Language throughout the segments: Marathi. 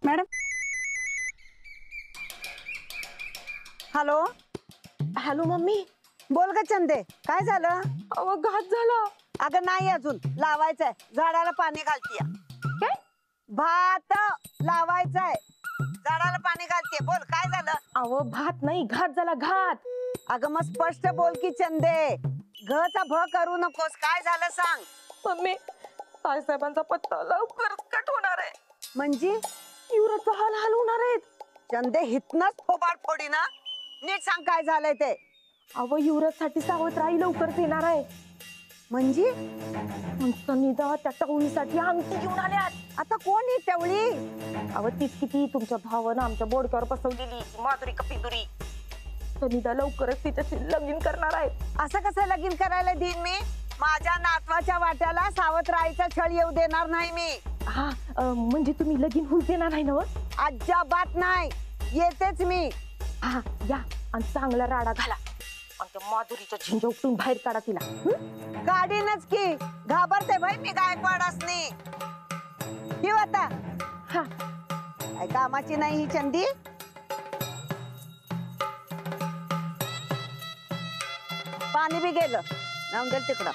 मॅडम. Hello hello mummy. बोल ग चंदे, काय झालं? अहो घात झाला. अगं नाही, अजून लावायचंय, झाडाला पाणी घालतीय. काय? भात लावायचंय, झाडाला पाणी घालतीये. बोल काय झालं? अहो भात नाही, घात झाला, घात. अगं मग स्पष्ट बोल की चंदे, घचा भ करू नकोस. काय झालं सांग. मम्मी, ताईसाहेबांचा पत्ता लवकरच कट होणार आहे. म्हणजे युवराजचा हाल हाल होणार आहेत. चंदे हितनच थोबाड फोडी ना, नीट सांग काय झालंय ते. अहो युवराजसाठी सावत्राई लवकरच येणार आहे. म्हणजे सनिधा त्या टवळीसाठी अंगठी घेऊन आल्यात. आता कोण ही टवळी? अहो तीच किती तुमच्या भावानं आमच्या बोडक्यावर बसवलेली माधुरी कपिदुरी. सनिधा लवकरच तिच्याशी लगीन करणार आहे. असं कसं लगीन करायला देईन मी? माझ्या नातवाच्या वाट्याला सावत्राईचा छळ येऊ देणार नाही मी. हा म्हणजे तुम्ही लगीन होऊ देणार नाही ना? अजिबात नाही, येतेच मी. हा या आणि चांगला राडा घाला. आमच्या माधुरीच्या झिंजा उपटून बाहेर काढा तिला. काढीनच की, घाबरते भाई मी गायकवाडासनी. येऊ आता. हा काय कामाची नाही ही चंदी. पाणी बी गेलं, नाव गेल तिकडं.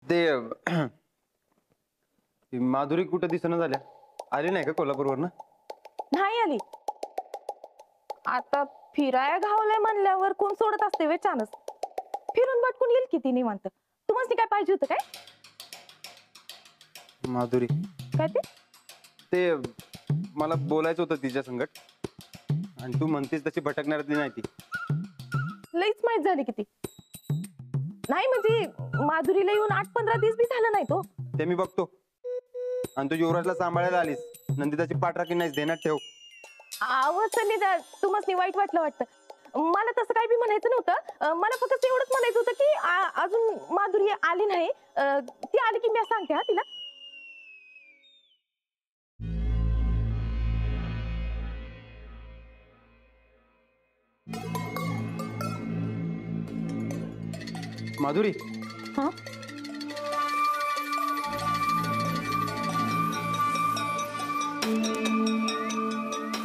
ते माधुरी कुठं दिसणं झाल्या? आली नाही का कोल्हापूरवरनं? नाही आली. आता फिराया घावलंय म्हणल्यावर कोण सोडत असते वे चानस. फिरून भटकून येईल किती निवांत. तुम्हाला काय पाहिजे होतं काय? माधुरी काय ते मला बोलायचं होतं तिच्या संगट, आणि तू म्हणतेस तशी भटकणाऱ्यातली नाही ती. लईच माहित झाली किती. नाही म्हणजे माधुरीला येऊन 8-15 दिवस बी झालं नाही तो. ते मी बघतो. आणि तू युवराजला सांभाळायला आलीस, नंदिताची पाठराखी नाहीस, ध्यानात ठेव. आवाज सनिधा तुम्हाला वाईट वाटलं वाटतं. मला तसं काही बी म्हणायचं नव्हतं. मला फक्त एवढंच म्हणायचं होतं की अजून माधुरी आली नाही. ती आली की मी सांगते हा तिला. माधुरी, हा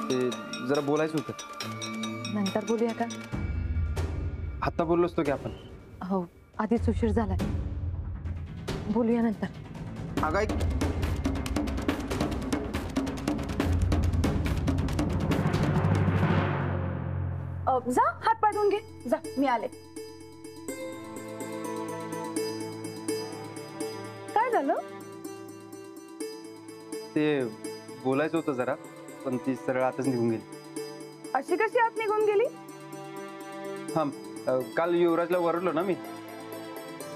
ते जरा बोलायचं होतं. नंतर बोलूया का? आता बोललो असतो की आपण. हो आधीच उशीर झालाय, बोलूया नंतर. अगं ऐक. जा हात पाय धुवून घे. जा मी आले. काय झालं? ते बोलायचं होतं जरा, पण ती सरळ आताच निघून गेली. अशी कशी आत निघून गेली? हा काल युवराजला वरडलो ना मी,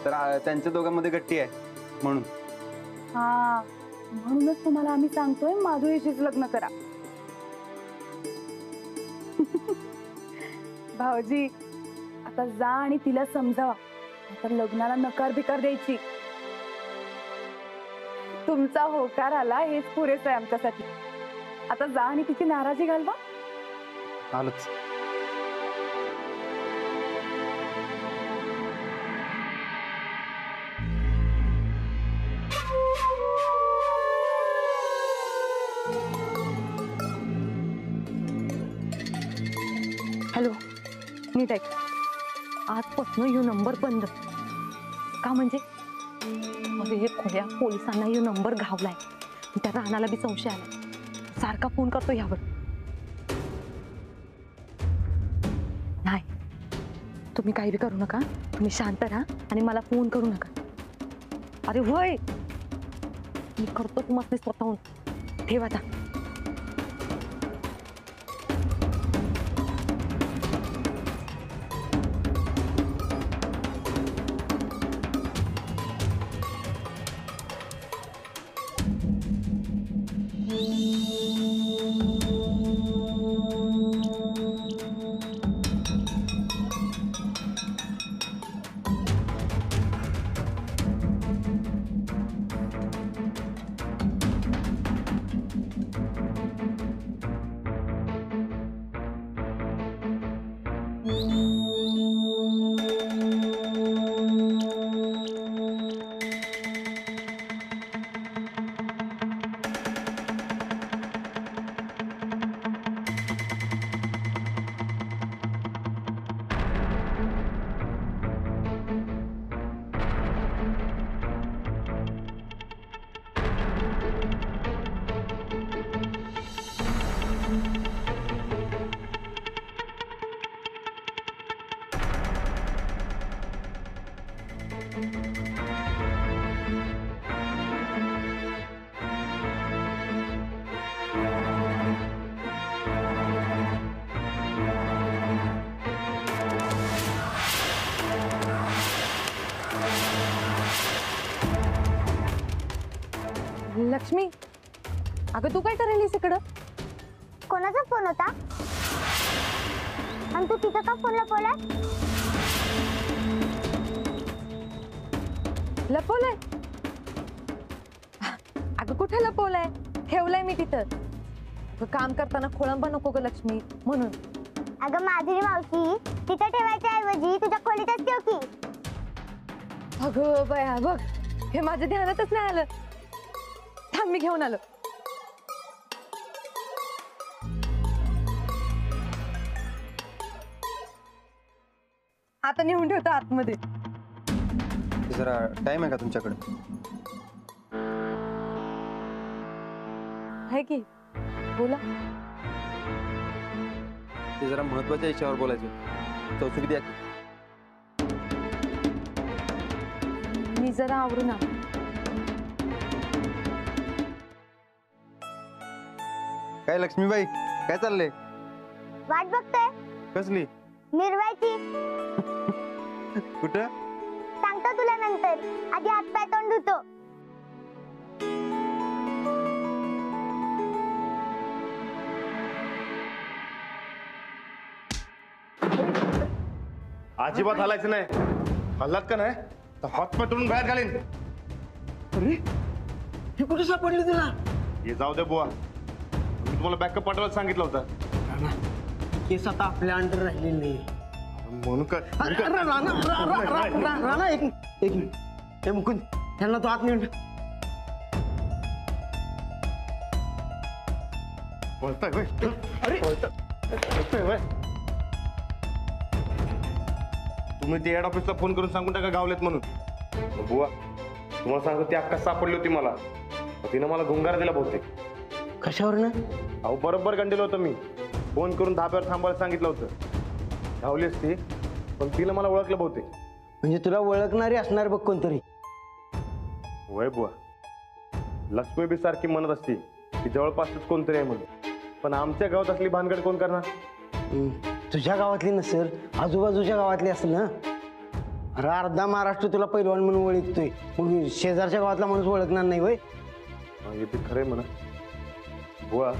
तर त्यांच्या दोघांमध्ये गट्टी आहे म्हणून. हा म्हणूनच तुम्हाला आम्ही सांगतोय माधुरीशीच लग्न करा. भाऊजी आता जा आणि तिला समजावा, आता लग्नाला नकार बिकार द्यायची. तुमचा होकार आला हेच पुरेसं आहे आमच्यासाठी. आता जा आणि तिची नाराजी घालवा. आलोच. हॅलो, नीट ऐक. आजपासून यो नंबर बंद. का म्हणजे? अरे खोड्या पोलिसांना यो नंबर घावलाय. त्या राणाला बी संशय आलाय. सारखा फोन करतो यावर. नाही, तुम्ही काही बी करू नका. तुम्ही शांत राहा आणि मला फोन करू नका. अरे होय, मी करतो तुम्हाला स्वतःहून. ठेवा आता. लक्ष्मी, अगं तू काय करायलीस इकडं? कोणाचा फोन होता आणि तू तिथं का फोन लपवलाय? लपवलंय? अगं कुठे लपवलंय? ठेवलंय मी तिथं. अगं काम करताना खोळंबा नको ग लक्ष्मी, म्हणून. अगं माधुरी मावशी, तिथं ठेवायच्या ऐवजी तुझ्या खोलीतच ठेव की. अगं बया बघ, हे माझ्या ध्यानातच नाही आलं. थांब, मी घेऊन आलो. आता नेऊन ठेवतो आतमध्ये. जरा टाइम आहे का तुमच्याकडे? आहे की, बोला. ते जरा महत्वाच्या विषयावर बोलायचं. चौचुकी द्या. मी जरा आवरून आलो. काय लक्ष्मीबाई, काय चाललंय? वाट बघतोय कसली? मिरवायची. कुठं? सांगतो तुला नंतर, आधी हात पाय तोंड धुतो. अजिबात हलायचं नाही. हल्लात का नाही तर हात पाय बाहेर घालीन. अरे हे कुठे सापडले तुला? हे जाऊ दे बुवा, मी तुम्हाला बॅकअप पाठवायला सांगितलं होतं. राणा, केस आता आपल्या अंडर राहिलेले नाही. म्हणून काय राणा एक मिनिट. हे मुकुंद, त्यांना तो आत नेऊन ठेव. बोलताय होय? अरे बोलताय होय? तुम्ही ते हेड ऑफिसला फोन करून सांगून टाका गावलेत म्हणून. मग बुवा, तुम्हाला सांगतो ती अक्का सापडली होती मला. मग तिनं मला गुंगार दिला बहुतेक. कशावर ना? अहो बरोबर गंडीलं होतं मी. फोन करून धाब्यावर थांबायला सांगितलं होतं. धावलीच ती, पण तिनं मला ओळखलं बहुतेक. म्हणजे तुला ओळखणारी असणार बघ कोणतरी. वय बुवा, लक्ष्मी बी सारखी म्हणत असती की जवळपासच कोणतरी आहे म्हणून. पण आमच्या गावात असली भानगड कोण करणार? तुझ्या गावातली नसेल, आजूबाजूच्या गावातली असेल ना. अरे अर्धा महाराष्ट्र तुला पैलवान म्हणून ओळखतोय, मग शेजारच्या गावातला माणूस ओळखणार नाही वय? हे बी खरंय म्हणा. बुवा,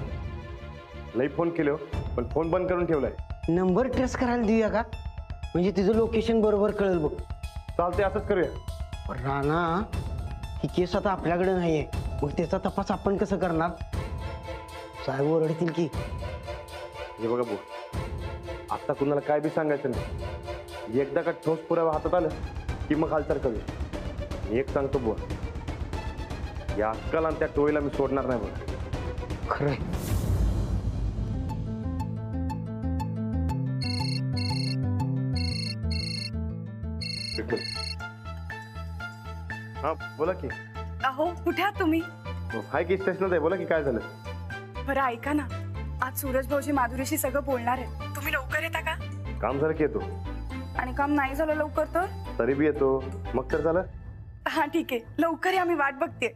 लई फोन केले हो, पण फोन बंद करून ठेवलाय. नंबर ट्रेस करायला देऊया का? म्हणजे तिचं लोकेशन बरोबर कळेल बघ. चालते, असंच करूया. राणा, ही केस आता आपल्याकडे नाहीये, मग त्याचा तपास आपण कसं करणार? साहेब ओरडतील की. हे बघा बुवा, आता कुणाला काय बी सांगायचं नाही. एकदा का ठोस पुरावा हातात आलं की मग हालचाल करूया. मी एक सांगतो बुवा, या अक्काला आणि त्या टोळीला मी सोडणार नाही बघा. खरंय. हा बोला की. अहो कुठे आहात तुम्ही? हाय की स्टेशनच आहे. बोला की, काय झालं? बरं ऐका ना, आज सूरज भाऊजी माधुरीशी सगळं बोलणार आहे. तुम्ही लवकर येता का? काम झालं की येतो. आणि काम नाही झालं लवकर तर? तरी बी येतो. मग तर झालं. हा ठीक आहे, लवकर या, मी वाट बघते.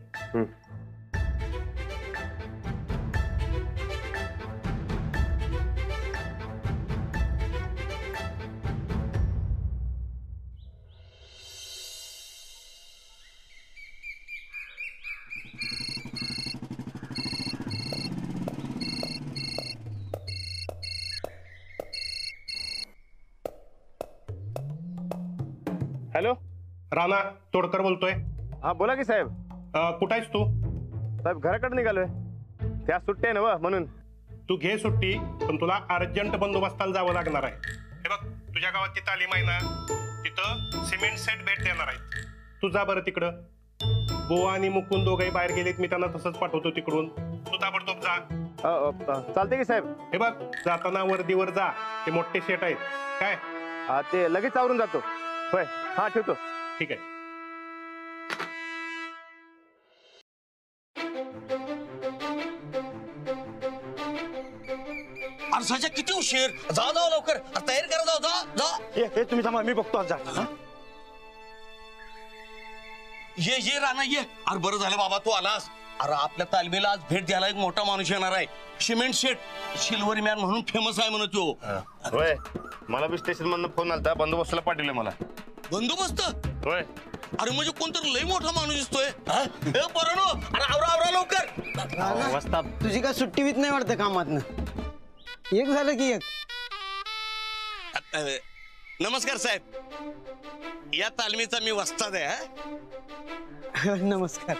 हॅलो, राणा तोडकर बोलतोय. हा बोला की साहेब. कुठं आहेस तू? साहेब घराकडे निघालोय. त्या सुट्टी आहे ना व, म्हणून. तू घे सुट्टी, पण तुला अर्जंट बंदोबस्ताला जावं लागणार आहे. हे बघ, तुझ्या गावात ती तालीम आहे ना, तिथं सिमेंट सेट भेट देणार आहेत. तू जा बरं तिकडं. गोवा आणि मुकुंद दोघंही बाहेर गेलेत, मी त्यांना तसंच पाठवतो तिकडून. तू ताबडतोब जा. चालते की साहेब. हे बघ, जाताना वर्दीवर जा, ते मोठे सेट आहेत काय. ते लगेच आवरून जातो. होय, हा ठेवतो. ठीक आहे. अर्साच्या किती उशीर. जा लवकर, तयारी करा. जा. हे तुम्ही थांबा, मी बघतो आज जा. ये राणा ये. अरे बरं झालं बाबा तू आलास. अरे आपल्या तालमीला आज भेट द्यायला एक मोठा माणूस येणार आहे. सिमेंट शेट सिल्वर मॅन म्हणून फेमस आहे म्हणून तो. होय मला बी स्टेशन मधून फोन आलता, बंदोबस्ताला पाठवले मला. बंदोबस्त? होय अरे म्हणजे कोणतरी लय मोठा माणूस दिसतोय. बरं नो. अरे आवरा आवरा लवकर. तुझी काय सुट्टी बीत नाही वाटतं कामातनं? एक झालं की एक. नमस्कार साहेब, या तालमीचा मी वस्ताद आहे. नमस्कार.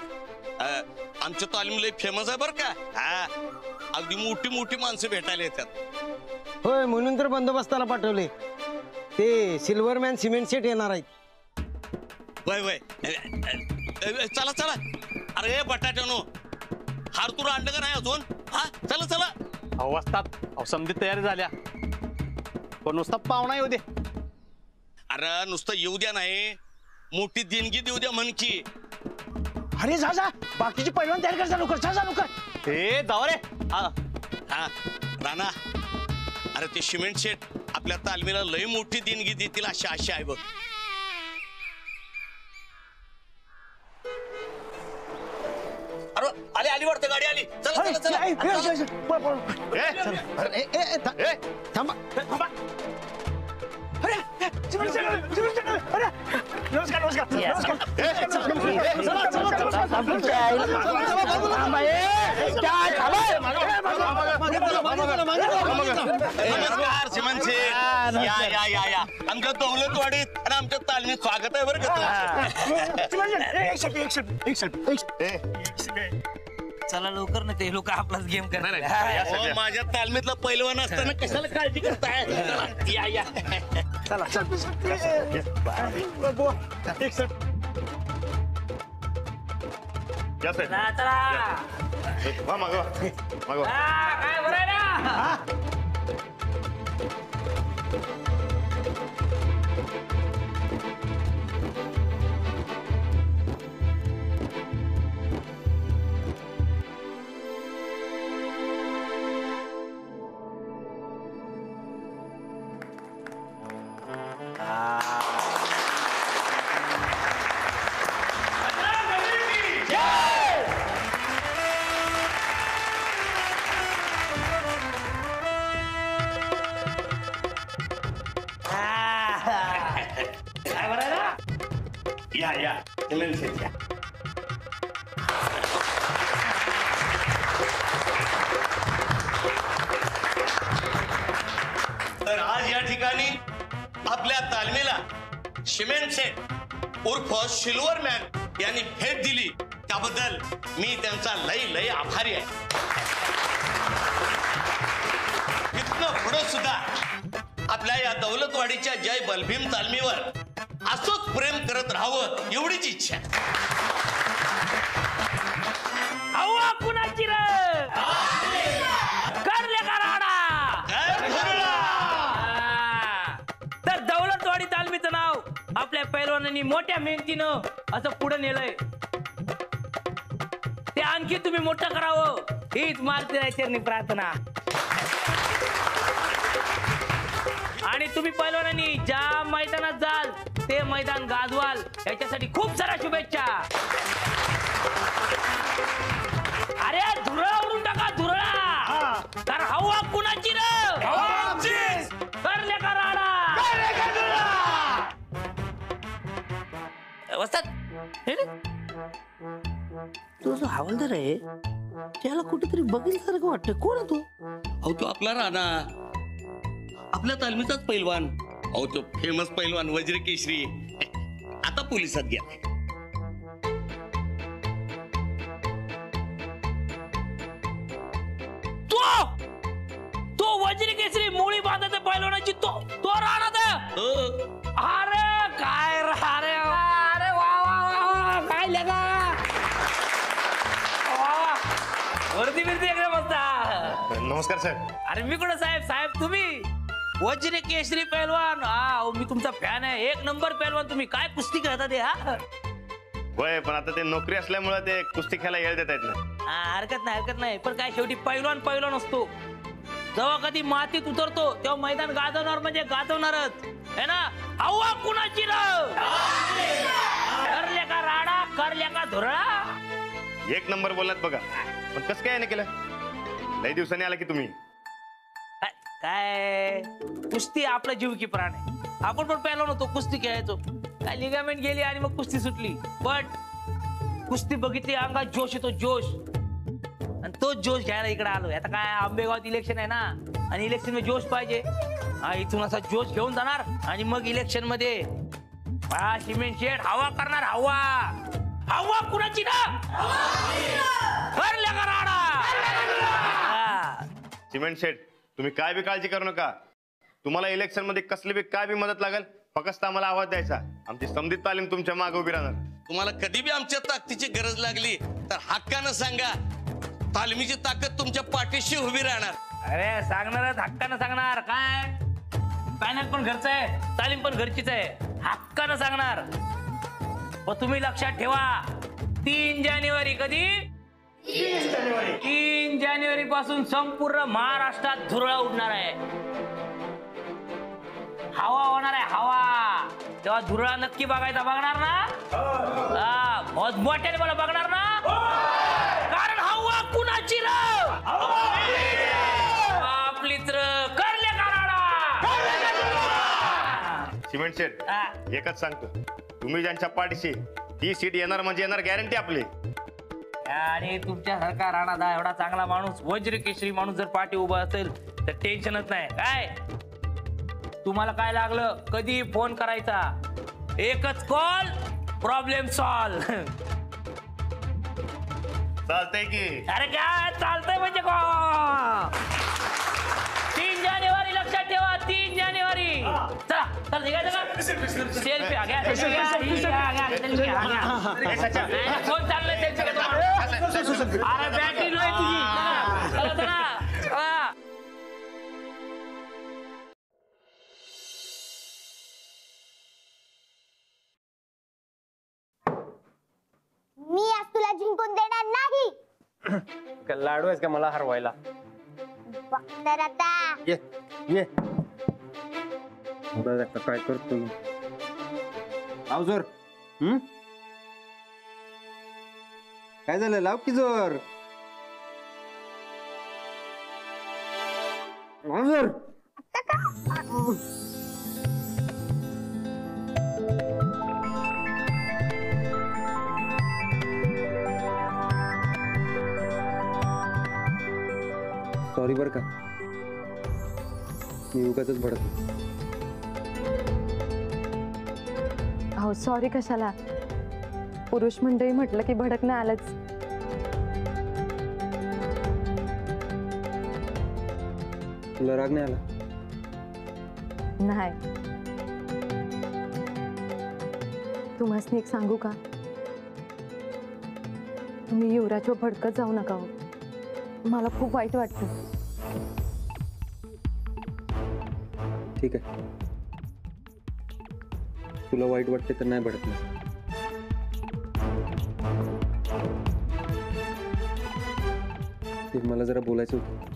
आमच्या तालीम लय फेमस आहे बरं का. हा अगदी मोठी मोठी माणसं भेटायला येतात. होय म्हणून तर बंदोबस्ताला पाठवले. ते सिल्वरमॅन सिमेंट सेट येणार आहेत. वय वय चला चला. अरे बटाट्यानो हार तुला आणलं का नाही अजून? हा चला चला. अवस्थात समजी तयारी झाल्या, पण नुसता पाहुणा येऊ दे. अरे नुसतं येऊ द्या नाही, मोठी देणगी देऊ द्या म्हण की. अरे जा जा, बाकीची पैलवान तयार कर, लवकर जा लवकर. हे जाऊ रे. हा राणा, अरे ते सिमेंट शेट आपल्या तालमीला लय मोठी देणगी देतील अशी आशा आहे बघ. अरे आली आली वाटतं गाडी आली. चला चला चला. थांबा. नमस्कार सिमेंट शेट. या या या या आमच्या दौलतवाडीत आणि आमच्या तालमीत स्वागत आहे बरं का. चला लवकर ना, ते लोक आपलाच गेम करणार. माझ्या तालमीतला पैलवान असताना कशाला काळजी करताय. या या चला चल. चला मागवा मागवा. काय बरं आहे ना. काय बरं आहे ना. या या सिमेंट शेट या. तर आज या ठिकाणी आपल्या तालमीला सिमेंट शेट उर्फ सिल्वर मॅन यांनी भेट दिली, त्याबद्दल मी त्यांचा लय लय आभारी आहे. इथनं पुढं सुद्धा आपल्या या दौलतवाडीच्या जय बलभीम तालमीवर असंच प्रेम करत राहावं एवढीच इच्छा. अव्वा कुणाची र करले का राडा. तर दौलतवाडी तालमीचं नाव आपल्या पैलवानांनी मोठ्या मेहनतीनं असं पुढे नेलंय. ते आणखी तुम्ही मोठं करावं हीच मारुतीरायचरणी प्रार्थना. आणि तुम्ही पैलवानांनी ज्या मैदानात जाल ते मैदान गाजवाल याच्यासाठी खूप साऱ्या शुभेच्छा. अरे धुरळा उडून टाका धुरळा. तर हवा कुणाची र करले का राडा. वस्ताद तो जो हवालदार आहे त्याला कुठेतरी बघितल्यासारखं वाटतं. कोण आहे तो? अहो तो आपला राणा, आपल्या तालमीचाच पैलवान. अहो तो फेमस पैलवान वज्र केशरी आता पोलिसात गेला. तो वज्र केसरी मुळी बांधत पैलवानाची तो राणा. अरे काय अरे अरे वा वा वा काय लगा. वर्दी बिर्दी एकदम मस्त. नमस्कार साहेब. अरे मी कुठं साहेब. साहेब तुम्ही वज्र केशरी पैलवान. हा मी तुमचा फॅन आहे. एक नंबर पैलवान तुम्ही. काय कुस्ती खेळता ते. हा होय पण आता ते नोकरी असल्यामुळे ते कुस्ती खेळायला येळ देत आहेत ना. हरकत नाही हरकत नाही. पण काय शेवटी पैलवान पैलवान असतो. जेव्हा कधी मातीत उतरतो तेव्हा मैदान गाजवणार म्हणजे गाजवणारच है ना. हवा कुणाची र करले का राडा कर धुरळा. एक नंबर बोललात बघा. पण कसं काय नाही केलं? लई दिवसांनी आला की तुम्ही. काय कुस्ती आपला जीव की प्राण आहे. आपण पण पहिला नव्हतो, कुस्ती खेळायचो. काय लिगामेंट गेली आणि मग कुस्ती सुटली. बट कुस्ती बघितली, अंगात जोश येतो, जोश. आणि तोच जोश घ्यायला इकडे आलो. आता काय आंबेगावात इलेक्शन आहे ना, आणि इलेक्शन मध्ये जोश पाहिजे. इथून असा जोश घेऊन जाणार आणि मग इलेक्शन मध्ये सिमेंट शेड हवा करणार. हवा हवा कुणाची ना भरल्या का राडा. सिमेंट शेड, तुम्ही काय बी काळजी करू नका. तुम्हाला इलेक्शन मध्ये कसली बी काय बी मदत लागेल, फक्त आम्हाला आवाज द्यायचा. आमची समधित तालीम तुमच्या मागे उभी राहणार. तुम्हाला कधी बी आमच्या ताकदीची गरज लागली तर हक्कानं सांगा. तालमीची ताकद तुमच्या पाठीशी उभी राहणार. अरे सांगणार, हक्कानं सांगणार. काय पॅनल पण घरचं आहे, तालीम पण घरचीच आहे. हक्कानं सांगणार. पण तुम्ही लक्षात ठेवा, 3 जानेवारी कधी? 3 जानेवारी पासून संपूर्ण महाराष्ट्रात धुरळा उडणार आहे. हवा होणार आहे, हवा. तेव्हा धुरळा नक्की बघायचा. बघणार ना? बहुत मोठ्याने मला बघणार ना? कारण हवा कुणाची र? आपलीच र. करले कराडा. सिमेंट शेड, एकच सांगतो, तुम्ही ज्यांच्या पाठीशी, ती सीट येणार म्हणजे येणार, गॅरंटी आपली. आणि तुमच्यासारखा राणा एवढा चांगला माणूस, वज्र केशरी माणूस जर पाठी उभा असेल तर टेन्शनच नाही. काय तुम्हाला काय लागलं, कधी फोन करायचा. एकच कॉल, प्रॉब्लेम सॉल्व. चालतंय की? अरे काय चालतंय म्हणजे का? 3 जानेवारी लक्षात ठेवा. 3 जानेवारी. चला चला निघायचं का? सेल्फी घ्या. फोन चाललाय सेल्फी घ्या. अरे बॅटरी नाही तुझी. चला चला. मी आज तुला जिंकून देणार नाही. लाडू आहेस का मला हरवायला? तर आता ये ये काय करतो जोर. काय झालं? लाव की जोर. जोर. सॉरी बर का, मी उगाच भडकलो. अहो सॉरी कशाला? पुरुष मंडळी म्हटलं की भडकणं आलंच. तुला राग नाही आला? नाही. तुम्हाला एक सांगू का, तुम्ही युवराजवर भडकत जाऊ नका हो. मला खूप वाईट वाटतं. ठीक आहे, तुला वाईट वाटते तर नाही भडकणार. ते मला जरा बोलायचं होतं.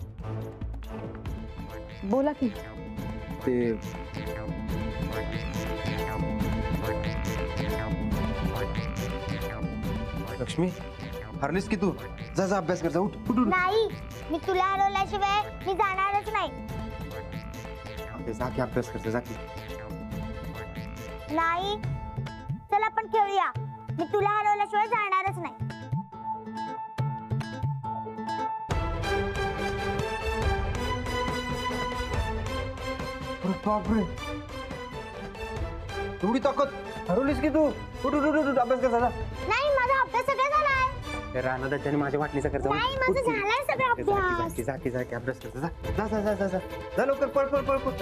बोला की. ते लक्ष्मी, हरलीस की तू? जा जा अभ्यास कर. जा उठ उठ. नाही, मी तुला हरवल्याशिवाय मी जाणारच नाही. जा की अभ्यास कर. जा की. नाही, चल आपण खेळूया. मी तुला हरवल्याशिवाय जाणारच नाही. बापरे, एवढी ताकद! हरवलीस की तू? उठ उठ उठ अभ्यास कर. जा. नाही, माझा अभ्यास सगळा झालाय. राणा त्याने माझ्या वाटणीचा कर. नाही, माझा झालाय सगळा अभ्यास. जा अभ्यास कर. जा जा जा जा जा जा लवकर. पळ पळ पळ पळ.